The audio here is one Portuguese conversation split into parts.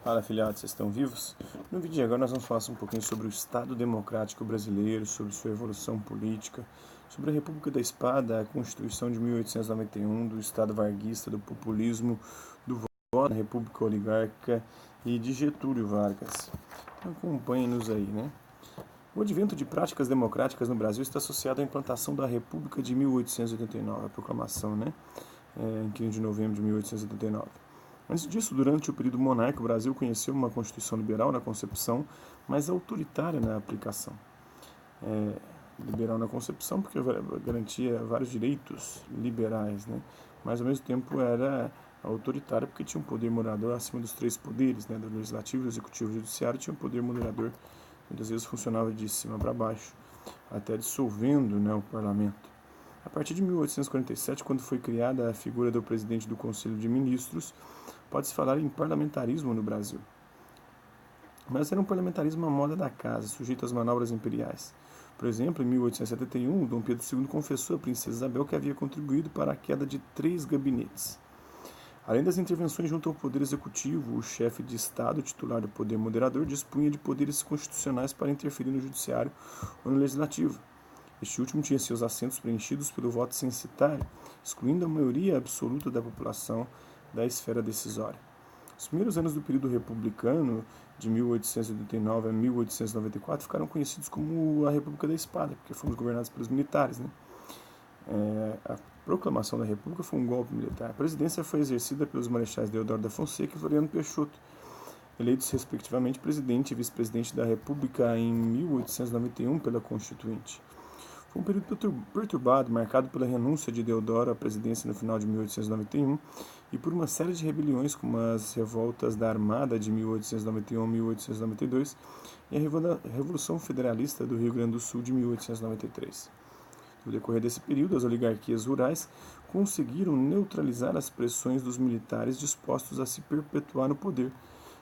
Fala, afiliados, vocês estão vivos? No vídeo de agora nós vamos falar um pouquinho sobre o Estado Democrático Brasileiro, sobre sua evolução política, sobre a República da Espada, a Constituição de 1891, do Estado varguista, do populismo, do voto na República Oligárquica e de Getúlio Vargas. Então acompanhem-nos aí, né? O advento de práticas democráticas no Brasil está associado à implantação da República de 1889, a proclamação, né? Em 15 de novembro de 1889. Antes disso, durante o período monárquico, o Brasil conheceu uma Constituição liberal na concepção, mas autoritária na aplicação. Liberal na concepção porque garantia vários direitos liberais, né? Mas ao mesmo tempo era autoritária porque tinha um poder moderador acima dos três poderes, né? Do legislativo, do executivo e do judiciário, tinha um poder moderador, muitas vezes funcionava de cima para baixo, até dissolvendo, né, o parlamento. A partir de 1847, quando foi criada a figura do presidente do Conselho de Ministros, pode-se falar em parlamentarismo no Brasil. Mas era um parlamentarismo à moda da casa, sujeito às manobras imperiais. Por exemplo, em 1871, Dom Pedro II confessou à princesa Isabel que havia contribuído para a queda de 3 gabinetes. Além das intervenções junto ao Poder Executivo, o chefe de Estado, titular do Poder Moderador, dispunha de poderes constitucionais para interferir no Judiciário ou no Legislativo. Este último tinha seus assentos preenchidos pelo voto censitário, excluindo a maioria absoluta da população da esfera decisória. Os primeiros anos do período republicano, de 1889 a 1894, ficaram conhecidos como a República da Espada, porque fomos governados pelos militares, né? A proclamação da República foi um golpe militar. A presidência foi exercida pelos marechais Deodoro da Fonseca e Floriano Peixoto, eleitos respectivamente presidente e vice-presidente da República em 1891 pela Constituinte. Foi um período perturbado, marcado pela renúncia de Deodoro à presidência no final de 1891 e por uma série de rebeliões, como as revoltas da Armada de 1891 a 1892 e a Revolução Federalista do Rio Grande do Sul de 1893. No decorrer desse período, as oligarquias rurais conseguiram neutralizar as pressões dos militares dispostos a se perpetuar no poder,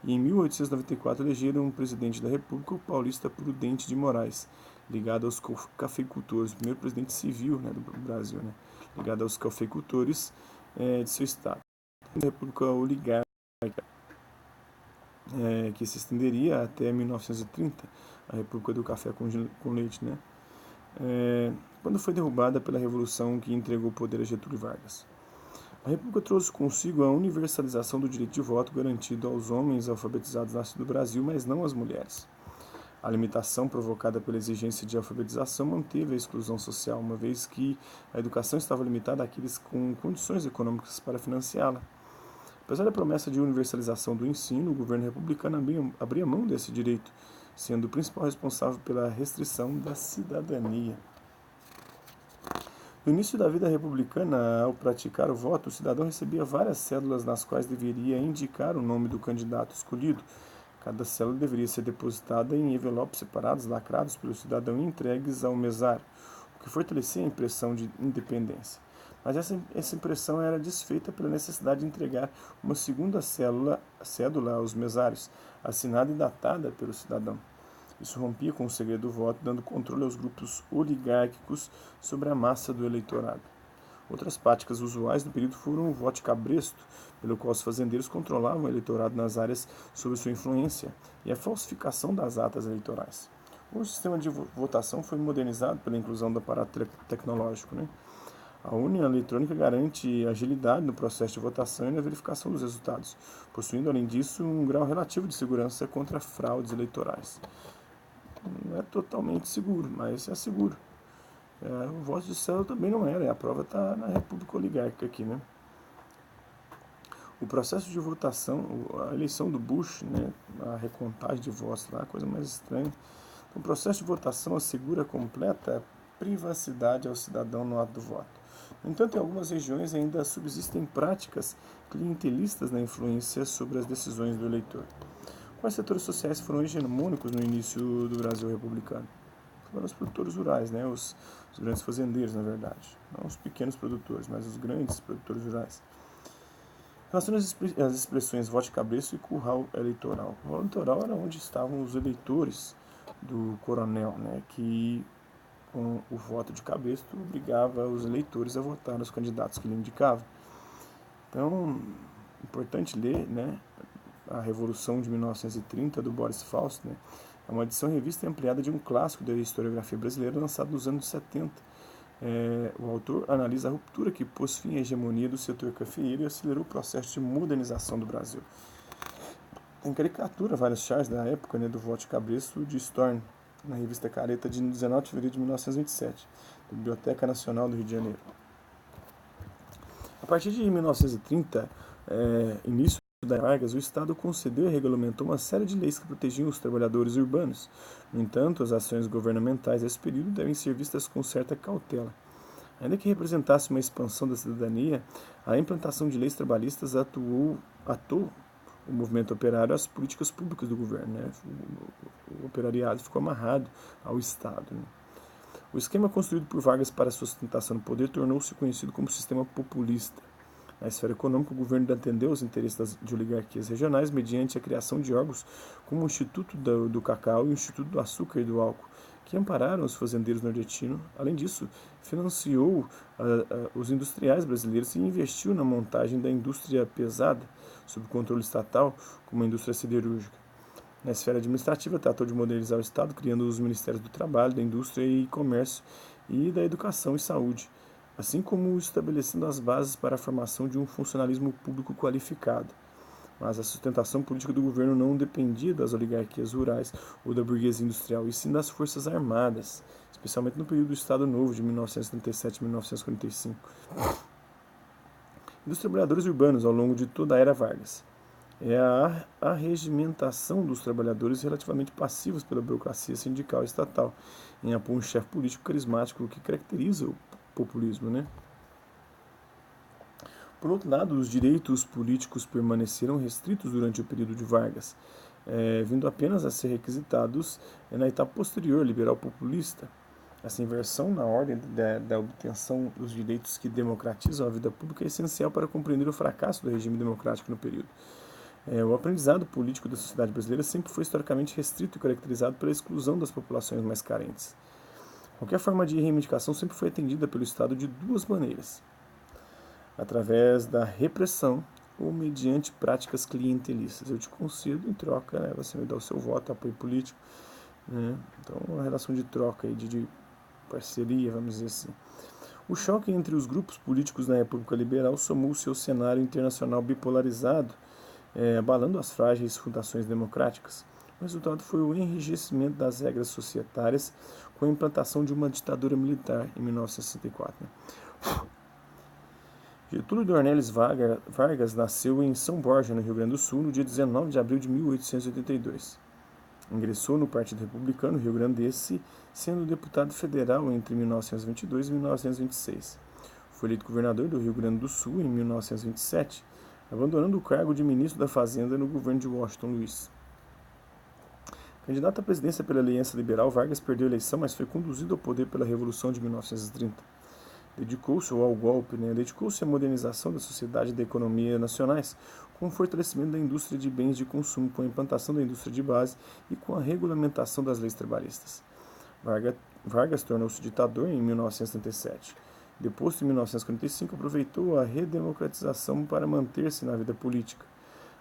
e em 1894 elegeram um presidente da República, o paulista Prudente de Moraes, ligado aos cafeicultores, o primeiro presidente civil, né, do Brasil, né, ligado aos cafeicultores de seu estado. A República Oligárquica, que se estenderia até 1930, a República do Café com Leite, né, quando foi derrubada pela Revolução que entregou o poder a Getúlio Vargas. A República trouxe consigo a universalização do direito de voto garantido aos homens alfabetizados nascidos do Brasil, mas não às mulheres. A limitação provocada pela exigência de alfabetização manteve a exclusão social, uma vez que a educação estava limitada àqueles com condições econômicas para financiá-la. Apesar da promessa de universalização do ensino, o governo republicano abria mão desse direito, sendo o principal responsável pela restrição da cidadania. No início da vida republicana, ao praticar o voto, o cidadão recebia várias cédulas nas quais deveria indicar o nome do candidato escolhido. Cada célula deveria ser depositada em envelopes separados, lacrados pelo cidadão e entregues ao mesário, o que fortalecia a impressão de independência. Mas essa impressão era desfeita pela necessidade de entregar uma segunda cédula aos mesários, assinada e datada pelo cidadão. Isso rompia com o segredo do voto, dando controle aos grupos oligárquicos sobre a massa do eleitorado. Outras práticas usuais do período foram o voto cabresto, pelo qual os fazendeiros controlavam o eleitorado nas áreas sob sua influência, e a falsificação das atas eleitorais. O sistema de votação foi modernizado pela inclusão do aparato tecnológico, né? A urna eletrônica garante agilidade no processo de votação e na verificação dos resultados, possuindo, além disso, um grau relativo de segurança contra fraudes eleitorais. Não é totalmente seguro, mas é seguro. O voto de célula também não era, a prova está na República Oligárquica aqui, né? O processo de votação, a eleição do Bush, né, a recontagem de votos lá, coisa mais estranha. Então, o processo de votação assegura completa privacidade ao cidadão no ato do voto. No entanto, em algumas regiões ainda subsistem práticas clientelistas na influência sobre as decisões do eleitor. Quais setores sociais foram hegemônicos no início do Brasil republicano? Foram os produtores rurais, né? Os grandes fazendeiros, na verdade. Não os pequenos produtores, mas os grandes produtores rurais. Relacionando as expressões voto cabresto e curral eleitoral. O curral eleitoral era onde estavam os eleitores do coronel, né? Que com o voto de cabresto obrigava os eleitores a votar nos candidatos que ele indicava. Então, importante ler, né? A Revolução de 1930, do Boris Faust, né? É uma edição revista e ampliada de um clássico da historiografia brasileira lançado nos anos 70. O autor analisa a ruptura que pôs fim à hegemonia do setor cafeeiro e acelerou o processo de modernização do Brasil. Tem caricatura, vários chars da época, né, do voto de cabresto de Storm, na revista Careta de 19 de fevereiro de 1927, da Biblioteca Nacional do Rio de Janeiro. A partir de 1930, início da Vargas, o Estado concedeu e regulamentou uma série de leis que protegiam os trabalhadores urbanos. No entanto, as ações governamentais desse período devem ser vistas com certa cautela. Ainda que representasse uma expansão da cidadania, a implantação de leis trabalhistas atou o movimento operário às políticas públicas do governo. Né? O operariado ficou amarrado ao Estado. Né? O esquema construído por Vargas para sua sustentação no poder tornou-se conhecido como sistema populista. Na esfera econômica, o governo atendeu aos interesses de oligarquias regionais mediante a criação de órgãos como o Instituto do Cacau e o Instituto do Açúcar e do Álcool, que ampararam os fazendeiros nordestinos. Além disso, financiou os industriais brasileiros e investiu na montagem da indústria pesada, sob controle estatal, como a indústria siderúrgica. Na esfera administrativa, tratou de modernizar o Estado, criando os Ministérios do Trabalho, da Indústria e Comércio e da Educação e Saúde, assim como estabelecendo as bases para a formação de um funcionalismo público qualificado. Mas a sustentação política do governo não dependia das oligarquias rurais ou da burguesia industrial, e sim das forças armadas, especialmente no período do Estado Novo, de 1937 a 1945. E dos trabalhadores urbanos ao longo de toda a era Vargas. É a arregimentação dos trabalhadores relativamente passivos pela burocracia sindical e estatal, em apoio a um chefe político carismático, o que caracteriza o populismo, né? Por outro lado, os direitos políticos permaneceram restritos durante o período de Vargas, vindo apenas a ser requisitados na etapa posterior, liberal populista. Essa inversão na ordem da obtenção dos direitos que democratizam a vida pública é essencial para compreender o fracasso do regime democrático no período. O aprendizado político da sociedade brasileira sempre foi historicamente restrito e caracterizado pela exclusão das populações mais carentes. Qualquer forma de reivindicação sempre foi atendida pelo Estado de duas maneiras: através da repressão ou mediante práticas clientelistas. Eu te concedo, em troca, né, você me dá o seu voto, apoio político. Né? Então, uma relação de troca, de parceria, vamos dizer assim. O choque entre os grupos políticos na República Liberal somou-se ao cenário internacional bipolarizado, abalando as frágeis fundações democráticas. O resultado foi o enrijecimento das regras societárias com a implantação de uma ditadura militar em 1964. Né? Getúlio Dornelles Vargas nasceu em São Borja, no Rio Grande do Sul, no dia 19 de abril de 1882. Ingressou no Partido Republicano rio-grandense, sendo deputado federal entre 1922 e 1926. Foi eleito governador do Rio Grande do Sul em 1927, abandonando o cargo de ministro da Fazenda no governo de Washington Luiz. Candidato à presidência pela Aliança Liberal, Vargas perdeu a eleição, mas foi conduzido ao poder pela Revolução de 1930. Dedicou-se ao golpe, dedicou-se à modernização da sociedade e da economia nacionais, com o fortalecimento da indústria de bens de consumo, com a implantação da indústria de base e com a regulamentação das leis trabalhistas. Vargas tornou-se ditador em 1937. Deposto em 1945, aproveitou a redemocratização para manter-se na vida política.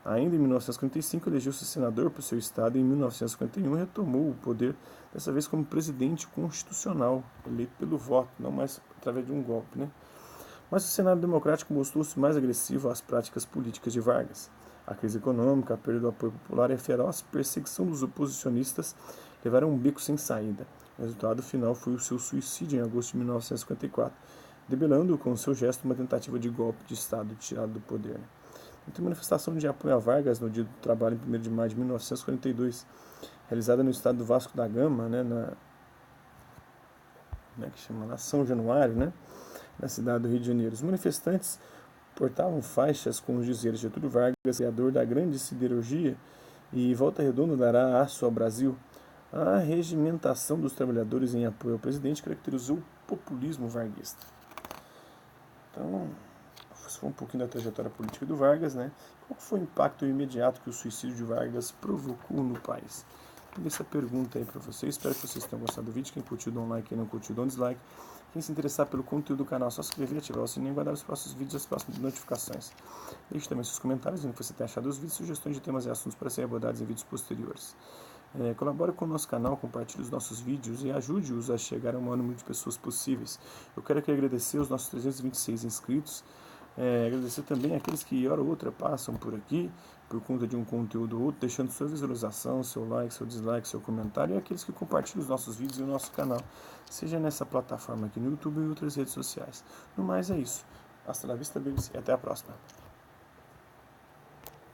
Ainda em 1945, elegeu-se senador por seu estado e em 1951 retomou o poder, dessa vez como presidente constitucional, eleito pelo voto, não mais através de um golpe. Né? Mas o Senado Democrático mostrou-se mais agressivo às práticas políticas de Vargas. A crise econômica, a perda do apoio popular e a feroz perseguição dos oposicionistas levaram a um beco sem saída. O resultado final foi o seu suicídio em agosto de 1954, debelando com seu gesto uma tentativa de golpe de Estado de tirada do poder. Né? Tem manifestação de apoio a Vargas no Dia do Trabalho, em 1º de maio de 1942, realizada no estado do Vasco da Gama, né, na São Januário, né, na cidade do Rio de Janeiro. Os manifestantes portavam faixas com os dizeres: Getúlio Vargas, criador da grande siderurgia, e Volta Redonda dará aço ao Brasil. A regimentação dos trabalhadores em apoio ao presidente caracterizou o populismo varguista. Então, isso foi um pouquinho da trajetória política do Vargas, né? Qual foi o impacto imediato que o suicídio de Vargas provocou no país? Vou essa pergunta aí para vocês. Espero que vocês tenham gostado do vídeo. Quem curtiu, dá um like. Quem não curtiu, dá um dislike. Quem se interessar pelo conteúdo do canal, é só se inscrever, ativar o sininho e guardar os próximos vídeos e as próximas notificações. Deixe também seus comentários dizendo o que você tem achado dos vídeos, sugestões de temas e assuntos para serem abordados em vídeos posteriores. Colabore com o nosso canal, compartilhe os nossos vídeos e ajude-os a chegar ao maior número de pessoas possíveis. Eu quero aqui agradecer aos nossos 326 inscritos, agradecer também àqueles que hora ou outra passam por aqui, por conta de um conteúdo ou outro, deixando sua visualização, seu like, seu dislike, seu comentário, e aqueles que compartilham os nossos vídeos e o nosso canal, seja nessa plataforma aqui no YouTube ou em outras redes sociais. No mais é isso. Hasta la vista, babies, e até a próxima.